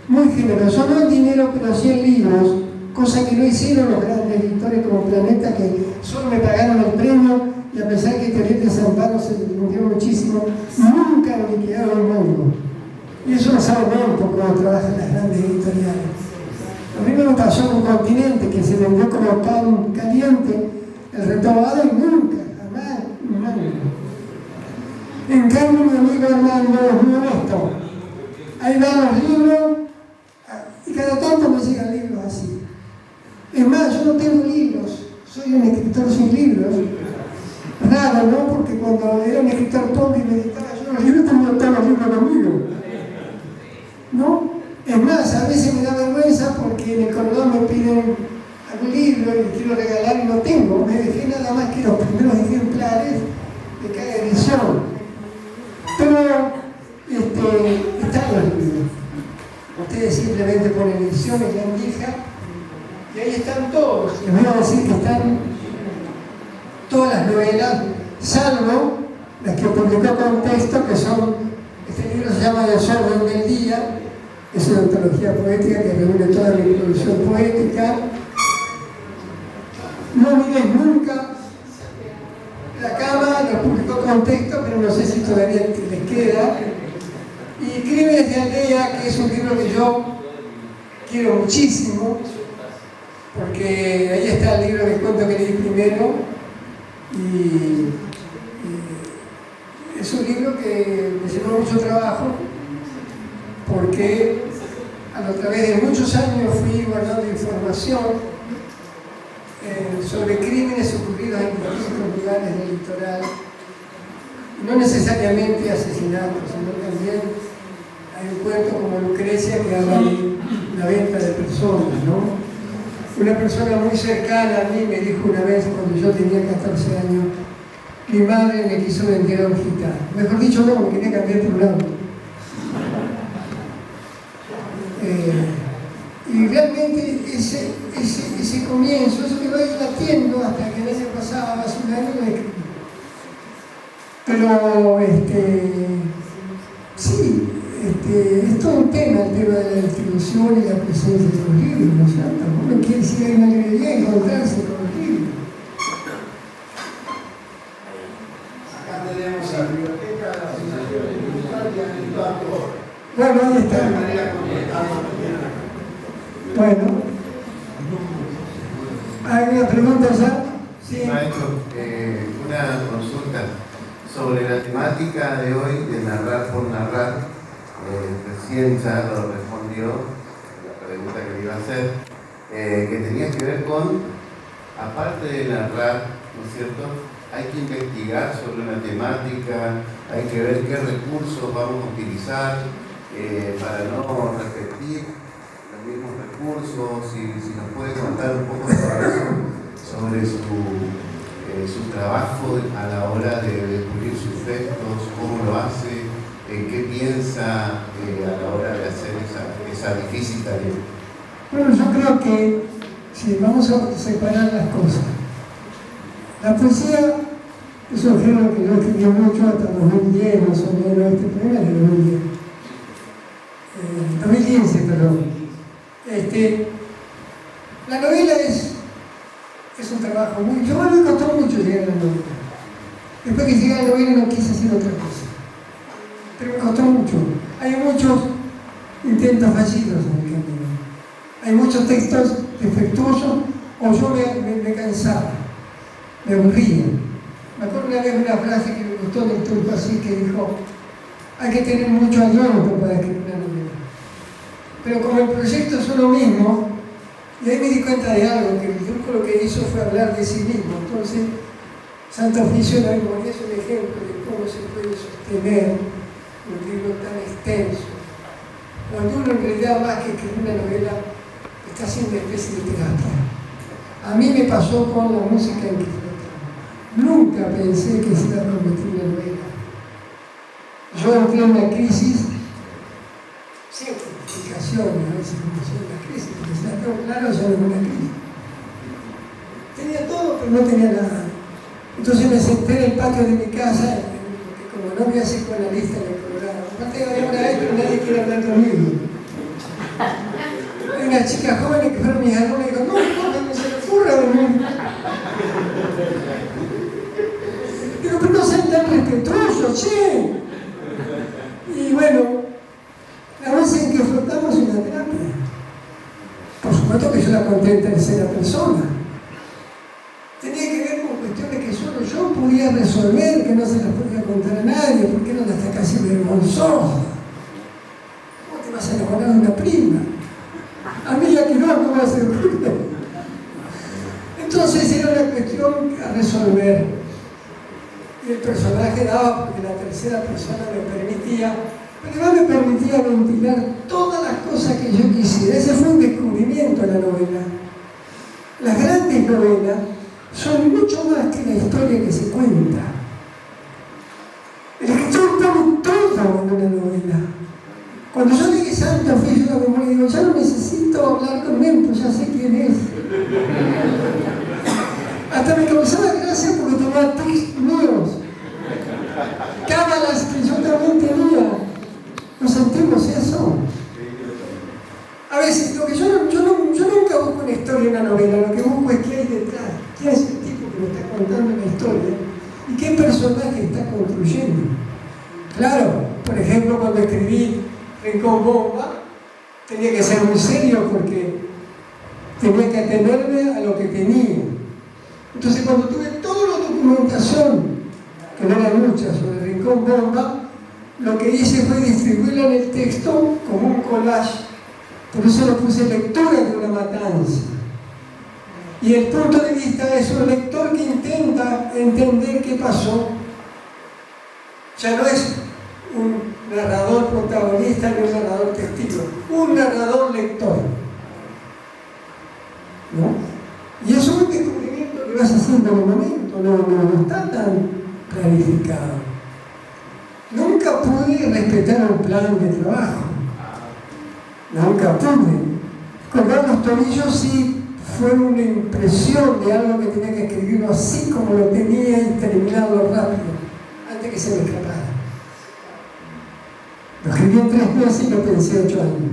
no en dinero, pero sí en libros, cosa que no hicieron los grandes editores como Planeta, que solo me pagaron el premio y a pesar que Teorete San Pablo se vendió muchísimo, nunca me liquidaron el mundo. Y eso lo sabe muy poco cuando trabajan las grandes editoriales. A mí me pasó con Continente, que se vendió como pan caliente, el retomado y nunca, jamás, nunca. En cambio, mi amigo Armando es muy honesto. Ahí van los libros y cada tanto me llegan libros así. Es más, yo no tengo libros, soy un escritor sin libros. Raro, ¿no? Porque cuando era un escritor pobre y me editaba yo los libros, tenía todos los libros conmigo. ¿No? Es más, a veces me da vergüenza porque en el corredor me piden algún libro y quiero regalar y no tengo. Me dejé nada más que los primeros ejemplares de cada edición. Pero están los libros. Ustedes simplemente ponen Ediciones Endija y ahí están todos. Les voy a decir que están todas las novelas, salvo las que publicó Contexto, que son, este libro se llama Desorden del Día, es una antología poética que reúne toda mi producción poética. No mires nunca la cama, lo publicó Contexto, pero no sé si todavía les queda. Y Crímenes de Aldea, que es un libro que yo quiero muchísimo, porque ahí está el libro de cuento que leí primero, y es un libro que me llevó mucho trabajo, porque a través de muchos años fui guardando información sobre crímenes ocurridos en distintos lugares del litoral, no necesariamente asesinatos, sino también hay un cuento como Lucrecia que habla de la venta de personas, ¿no? Una persona muy cercana a mí me dijo una vez, cuando yo tenía 14 años, mi madre me quiso vender a un gitano. Mejor dicho, no, me quería cambiar por un auto. Y realmente ese comienzo, eso que va a ir latiendo hasta que el año pasado, hace un año, lo escribí. Pero, sí, es todo un tema, el tema de la distribución y la presencia de los libros, ¿no es cierto? Uno quiere ir a una librería y encontrarse con los libros. Acá tenemos la biblioteca de la Asociación Universitaria de Eduardo. Bueno, ahí está. De manera completada. Bueno. ¿Hay una pregunta ya? Sí, maestro, una consulta sobre la temática de hoy de narrar por narrar. Recién ya lo respondió la pregunta que le iba a hacer, que tenía que ver con, aparte de narrar, ¿no es cierto?, hay que investigar sobre una temática, hay que ver qué recursos vamos a utilizar para no repetir los mismos recursos. Si nos puede contar un poco sobre eso, sobre su trabajo a la hora de descubrir sus textos, cómo lo hace, en qué piensa a la hora de hacer esa difícil tarea. Bueno, yo creo que si vamos a separar las cosas, la poesía es un género que yo escribí mucho hasta 2010, más o menos, este poema es de 2010. 2015, perdón. La novela es un trabajo muy... Yo me costó mucho llegar a la novela. Después que llegué a la novela no quise hacer otra cosa. Pero me costó mucho. Hay muchos intentos fallidos en el camino. Hay muchos textos defectuosos o yo me cansaba, me aburría. Me acuerdo una vez una frase que me gustó del Turco así que dijo: hay que tener mucho aliento para escribir una novela. Pero como el proyecto es uno mismo, y ahí me di cuenta de algo, que el Turco lo que hizo fue hablar de sí mismo. Entonces, Santo Oficio de la Memoria es un ejemplo de cómo se puede sostener un libro tan extenso. Cuando uno en realidad, más que escribir una novela, está haciendo una especie de terapia. A mí me pasó con la música en que trataba. Nunca pensé que se iba a convertir en una novela. Yo entré en una crisis, sin justificaciones, a veces como son las crisis, porque si la tengo claro, ya no es una crisis. Tenía todo, pero no tenía nada. Entonces me senté en el patio de mi casa, porque como no me hace psicoanalista en el Colorado, aparte había una vez, pero nadie quiere hablar conmigo. Hay una chica joven que fueron mis alumnos y dijo: no se le ocurra dormir. Digo, pero no sean tan respetuosos, che. Y bueno, la vez en que flotamos en la terapia, por supuesto que yo la conté en tercera persona. Tenía que ver con cuestiones que solo yo podía resolver, que no se las podía contar a nadie, porque eran hasta casi vergonzosas. ¿Cómo te vas a enamorar de una prima? A mí ya que no, ¿cómo va a ser? Entonces era una cuestión a resolver. Y el personaje daba, porque la tercera persona me permitía, pero no me permitía ventilar todas las cosas que yo quisiera. Ese fue un descubrimiento en la novela. Las grandes novelas son mucho más que la historia que se cuenta. El escritor pone todo en una novela. Cuando yo leí Santo Oficio de la Memoria, digo, ya no necesito hablar con él, pues ya sé quién es. Hasta me causaba gracia porque tomaba textos míos, cábalas que yo también tenía. ¿No sentimos eso? A veces, lo que yo nunca busco una historia en una novela, lo que busco es qué hay detrás, quién es el tipo que me está contando la historia y qué personaje está construyendo. Claro, por ejemplo, cuando escribí Rincón Bomba, tenía que ser muy serio porque tenía que atenerme a lo que tenía. Entonces, cuando tuve toda la documentación, que no era mucha, sobre Rincón Bomba, lo que hice fue distribuirla en el texto como un collage. Por eso lo puse lectura de una matanza. Y el punto de vista es un lector que intenta entender qué pasó. Ya no es un narrador protagonista ni un narrador testigo, un narrador lector. ¿No? Y eso es un descubrimiento que vas haciendo en un momento, no está tan clarificado. Nunca pude respetar un plan de trabajo. Nunca pude. Colgar los tobillos sí fue una impresión de algo que tenía que escribirlo así como lo tenía y terminarlo rápido, antes que se me escapara. Lo escribí en 3 meses y lo pensé 8 años.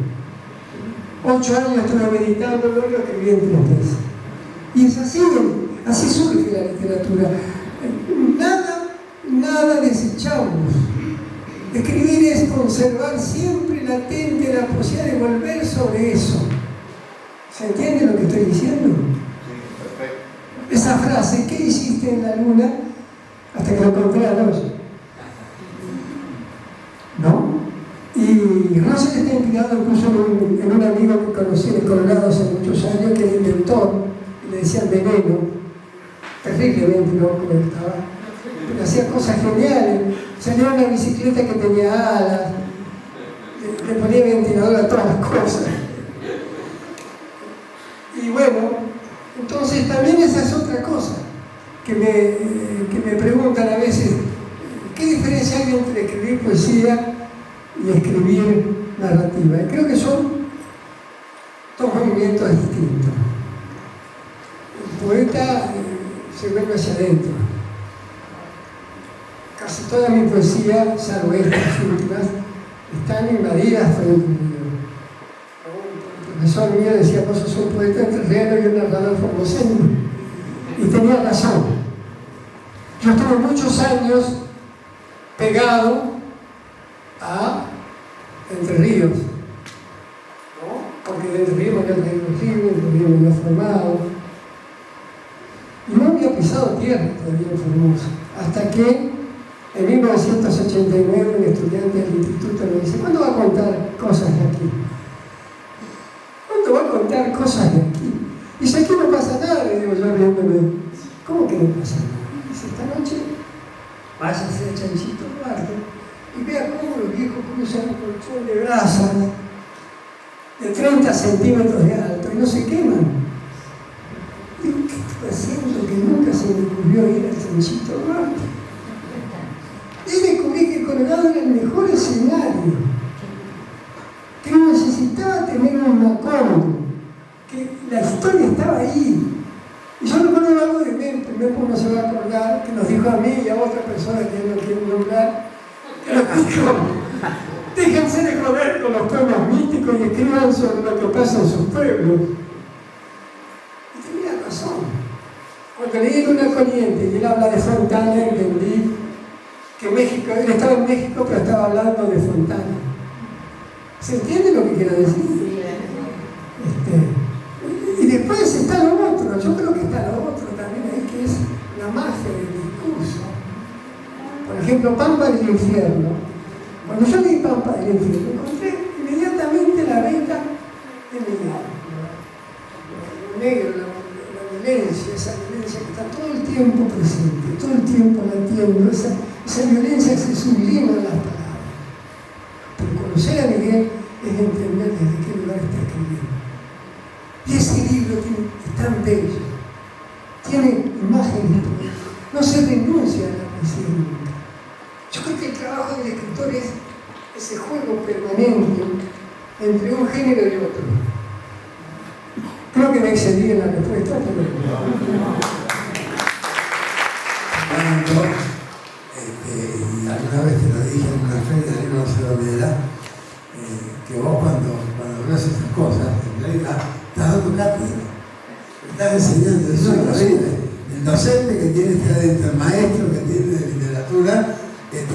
8 años estuve meditándolo y lo escribí en 3 meses. Y es así surge la literatura. Nada desechamos. Escribir es conservar siempre latente la posibilidad de volver sobre eso. ¿Se entiende lo que estoy diciendo? Sí, perfecto. Esa frase, ¿qué hiciste en la luna? Hasta que lo encontré anoche. ¿No? Y Russell está inspirado incluso en un amigo que conocí en el Colorado hace muchos años, que era inventor, y le decían Veneno. terriblemente loco él estaba, pero hacía cosas geniales. Salía una bicicleta que tenía alas, le ponía ventilador a todas las cosas. Y bueno, entonces también esa es otra cosa que me preguntan a veces, ¿qué diferencia hay entre escribir poesía y escribir narrativa? Y creo que son dos movimientos distintos. El poeta se vuelve hacia adentro. Casi toda mi poesía, salvo estas últimas, están invadidas por el interior. Un profesor mío decía, vos sos un poeta entrerriano y un narrador formoseño. Y tenía razón. Yo estuve muchos años pegado a Entre Ríos, ¿no? Porque de Entre Ríos me había traído los libros, Entre Ríos me había formado. Y no había pisado tierra todavía en Formosa. Hasta que en 1989 un estudiante del instituto me dice, ¿cuándo va a contar cosas de aquí? ¿Cuándo va a contar cosas de aquí? Y dice, aquí no pasa nada, le digo yo riéndome. ¿Cómo que no pasa nada? Dice, esta noche váyase a Chanchito Duarte y vea cómo los viejos cruzan un colchón de brasas de 30 centímetros de alto y no se queman. Digo, ¿qué estoy haciendo que nunca se me ocurrió ir a Chanchito Duarte? Y descubrí que Colorado era el mejor escenario, que no necesitaba tener un Macondo, que la historia estaba ahí. Y yo recuerdo algo de mí, primero uno se va a acordar, que nos dijo a mí y a otra persona que no quiero nombrar, que nos dijo, déjense de joder con los pueblos místicos y escriban sobre lo que pasa en sus pueblos. Y tenía razón. Cuando leí Luna Corriente y él habla de Fontana, entendí que México, él estaba en México, pero estaba hablando de Fontana. ¿Se entiende lo que quiero decir? Y después está lo otro, yo creo que está lo otro también ahí, que es la magia del discurso. Por ejemplo, Pampa del Infierno. Cuando yo leí Pampa del Infierno, encontré inmediatamente la venta de Miguel. Lo negro, la violencia, esa violencia que está todo el tiempo presente, todo el tiempo latiendo, esa violencia que se sublima en las palabras. Pero conocer a Miguel es entender desde qué lugar está escribiendo. Y ese libro es tan bello, tiene imágenes, no se renuncia a la poesía nunca. Yo creo que el trabajo del escritor es ese juego permanente entre un género y otro. Creo que me excedí en la respuesta, pero... Y alguna vez te lo dije en una feria, no sé dónde era, que vos cuando hablas esas cosas, en realidad estás dando cátedra, estás enseñando eso en la vida. El docente que tiene este adentro, el maestro que tiene de literatura,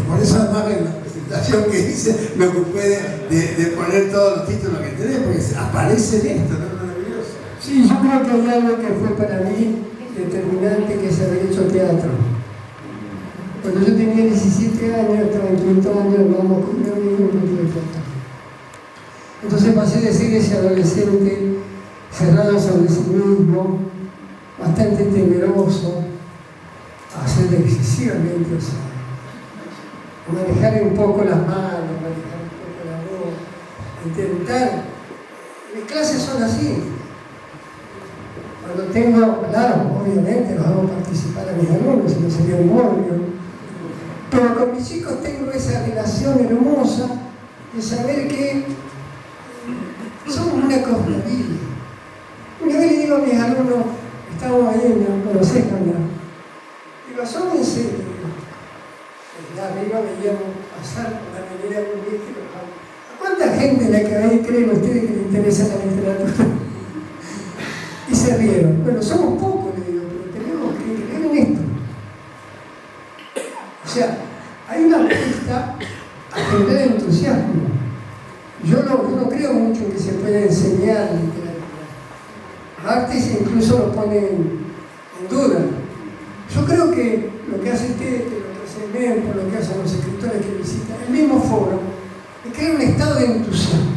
por eso además en la presentación que hice me ocupé de poner todos los títulos que tenés, porque aparece en esto, ¿no? Maravilloso. Sí, yo creo que hay algo que fue para mí determinante, que es haber hecho teatro. Cuando yo tenía 17 años, estaba en quinto año, vamos con mi amigo en el teatro. Entonces pasé de ser ese adolescente cerrado sobre sí mismo, bastante temeroso, a ser excesivamente osado. Manejar un poco las manos, manejar un poco la voz, intentar. Mis clases son así. Cuando tengo, claro, obviamente los hago participar a mis alumnos, si no sería un mordio. Pero con mis chicos tengo esa relación hermosa de saber que somos una cosmovilla. Una vez le digo a mis alumnos, estamos ahí en la conocés, digo, asómense. Arriba veíamos pasar por la avenida con viejo. ¿A cuánta gente en la que hay creen ustedes que le interesa la literatura? Y se rieron. Bueno, somos pocos, le digo, pero tenemos que creer en esto. O sea, hay una apuesta a generar entusiasmo. Yo no creo mucho en que se pueda enseñar literatura. Artes incluso lo ponen en duda. Yo creo que lo que hace Tete, lo que hace Mempo, lo que hacen los escritores que visitan el mismo foro, es crear un estado de entusiasmo.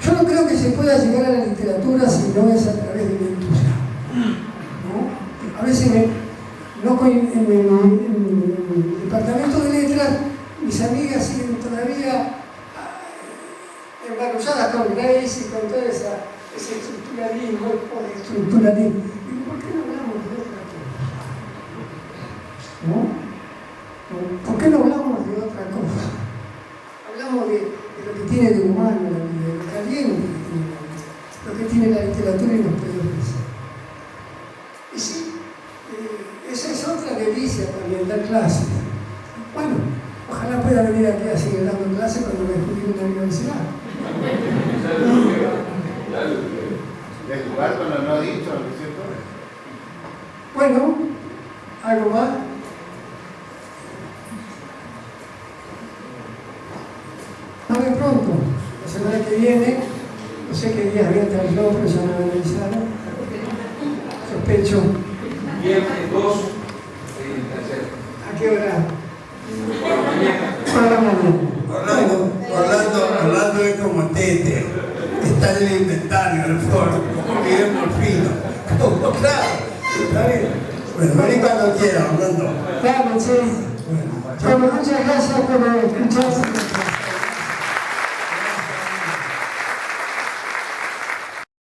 Yo no creo que se pueda llegar a la literatura si no es a través del entusiasmo, ¿no? A veces en el departamento de letras, mis amigas siguen todavía embarulladas con Grace y con toda ese estructuralismo. Digo, ¿por qué no hablamos de otra cosa? ¿No? ¿Por qué no hablamos de otra cosa? Hablamos de lo que tiene de humano la vida, de lo caliente que tiene la vida, lo que tiene la literatura y los periodistas. Y sí, esa es otra delicia también, dar clases. Bueno, ojalá pueda venir aquí a seguir dando clases cuando me jubile en la universidad. ¿De jugar con lo no dicho, ¿no es cierto? Bueno, algo más. Nos vemos pronto, la semana que viene, no sé qué días voy a estar yo, pero ya me van a avisar. Sospecho. Viernes 2, el tercero. ¿A qué hora? Por la mañana. Por la mañana. Orlando es como Tete, está en el inventario, el foro, como Guillermo Morfino. Claro, está bien. Bueno, vení cuando quiera, Orlando. Claro, sí. Bueno, muchas gracias por escuchar.